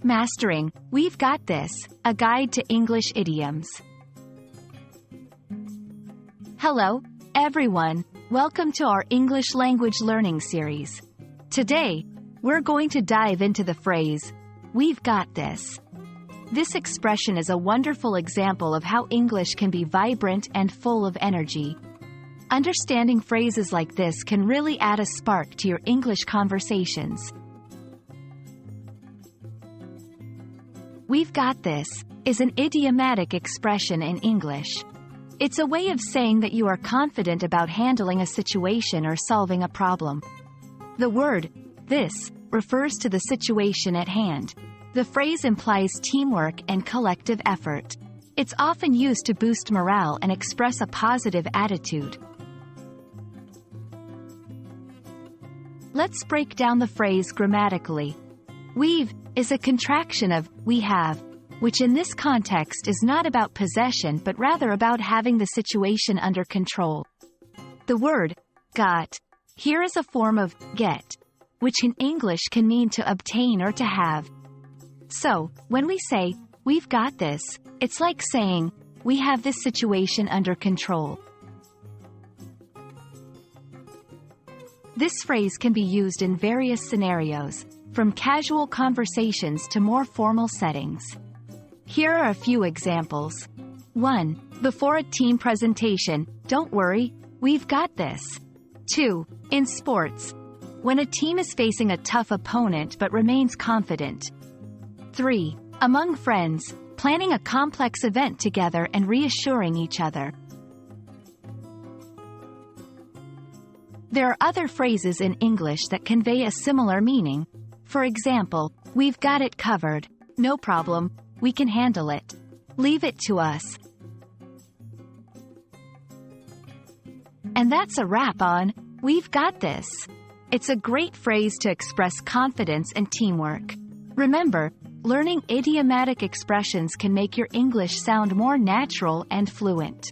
Mastering, We've Got This, a guide to English idioms. Hello, everyone. Welcome to our English language learning series. Today, we're going to dive into the phrase, "We've got this." This expression is a wonderful example of how English can be vibrant and full of energy. Understanding phrases like this can really add a spark to your English conversations. "We've got this" is an idiomatic expression in English. It's a way of saying that you are confident about handling a situation or solving a problem. The word "this" refers to the situation at hand. The phrase implies teamwork and collective effort. It's often used to boost morale and express a positive attitude. Let's break down the phrase grammatically. We've is a contraction of we have, which in this context is not about possession but rather about having the situation under control. The word got here is a form of get, which in English can mean to obtain or to have. So, when we say, "We've got this," it's like saying, "We have this situation under control." This phrase can be used in various scenarios, from casual conversations to more formal settings. Here are a few examples. 1. Before a team presentation, "Don't worry, we've got this." 2. In sports, when a team is facing a tough opponent but remains confident. 3. Among friends, planning a complex event together and reassuring each other. There are other phrases in English that convey a similar meaning. For example, "We've got it covered," "No problem, we can handle it," "Leave it to us." And that's a wrap on "We've got this." It's a great phrase to express confidence and teamwork. Remember, learning idiomatic expressions can make your English sound more natural and fluent.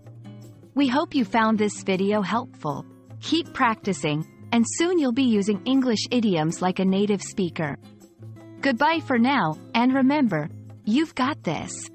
We hope you found this video helpful. Keep practicing, and soon you'll be using English idioms like a native speaker. Goodbye for now, and remember, you've got this.